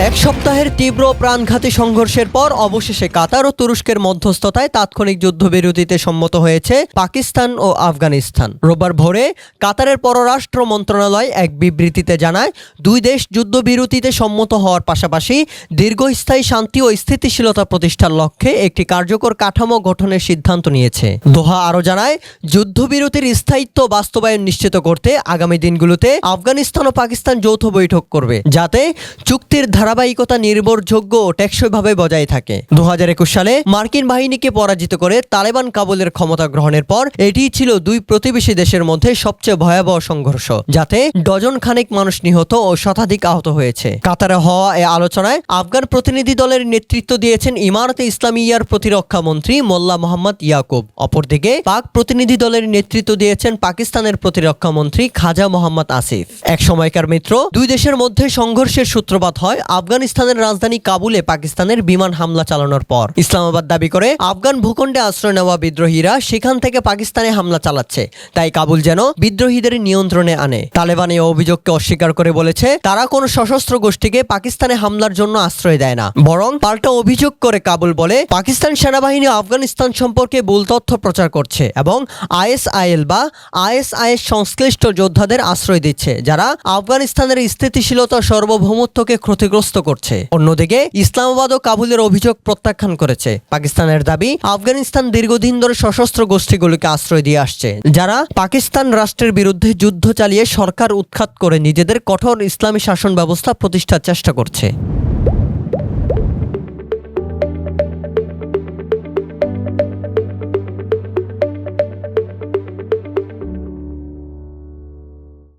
এক সপ্তাহের তীব্র প্রাণঘাতী সংঘর্ষের পর অবশেষে কাতার ও তুরস্কের মধ্যস্থতায় তাৎক্ষণিক যুদ্ধবিরতিতে সম্মত হয়েছে পাকিস্তান ও আফগানিস্তান। রোববার ভোরে কাতারের পররাষ্ট্র মন্ত্রণালয় এক বিবৃতিতে জানায়, দুই দেশ যুদ্ধবিরতিতে সম্মত হওয়ার পাশাপাশি দীর্ঘস্থায়ী শান্তি ও স্থিতিশীলতা প্রতিষ্ঠার লক্ষ্যে একটি কার্যকর কাঠামো গঠনের সিদ্ধান্ত নিয়েছে। দোহা আরও জানায়, যুদ্ধবিরতির স্থায়িত্ব বাস্তবায়ন নিশ্চিত করতে আগামী দিনগুলোতে আফগানিস্তান ও পাকিস্তান যৌথ বৈঠক করবে, যাতে চুক্তির ধারাবাহিকতা নির্ভরযোগ্য ও টেকসইভাবে বজায় থাকে। 2021 সালে মার্কিন বাহিনীকে পরাজিত করে তালেবান কাবুলের ক্ষমতা গ্রহণের পর এটিই ছিল দুই প্রতিবেশী দেশের মধ্যে সবচেয়ে ভয়াবহ সংঘর্ষ, যাতে ডজন খানেক মানুষ নিহত ও শতাধিক আহত হয়েছে। কাতারে হওয়া এই আলোচনায় আফগান প্রতিনিধি দলের নেতৃত্ব দিয়েছেন ইমারতে ইসলামিয়ার প্রতিরক্ষা মন্ত্রী মোল্লা মোহাম্মদ ইয়াকুব। অপরদিকে পাক প্রতিনিধি দলের নেতৃত্ব দিয়েছেন পাকিস্তানের প্রতিরক্ষা মন্ত্রী খাজা মোহাম্মদ আসিফ। এক সময়কার মিত্র দুই দেশের মধ্যে সংঘর্ষের সূত্রপাত হয় আফগানিস্তানের রাজধানী কাবুলে পাকিস্তানের বিমান হামলা চালানোর পর। ইসলামাবাদ দাবি করে আফগান ভূখণ্ডে আশ্রয় নেওয়া বিদ্রোহীরা সেখান থেকে পাকিস্তানে হামলা চালাচ্ছে, তাই কাবুল যেন বিদ্রোহীদের নিয়ন্ত্রণে আনে। তালেবান এই অভিযোগকে অস্বীকার করে বলেছে, তারা কোনো সশস্ত্র গোষ্ঠীকে পাকিস্তানে হামলার জন্য আশ্রয় দেয় না, বরং পাল্টা অভিযোগ করে কাবুল বলে পাকিস্তান সেনাবাহিনী আফগানিস্তান সম্পর্কে ভুল তথ্য প্রচার করছে এবং আইএসআইএল বা আইএসআইএস সংশ্লিষ্ট যোদ্ধাদের আশ্রয় দিচ্ছে, যারা আফগানিস্তানের স্থিতিশীলতা সার্বভৌমত্বকে ক্ষতিগ্রস্ত করছে। অন্যদিকে ইসলামাবাদ ও কাবুলের অভিযোগ প্রত্যাখ্যান করেছে। পাকিস্তানের দাবি, আফগানিস্তান দীর্ঘদিন ধরে সশস্ত্র গোষ্ঠীগুলিকে আশ্রয় দিয়ে আসছে, যারা পাকিস্তান রাষ্ট্রের বিরুদ্ধে যুদ্ধ চালিয়ে সরকার উৎখাত করে নিজেদের কঠোর ইসলামী শাসন ব্যবস্থা প্রতিষ্ঠার চেষ্টা করছে।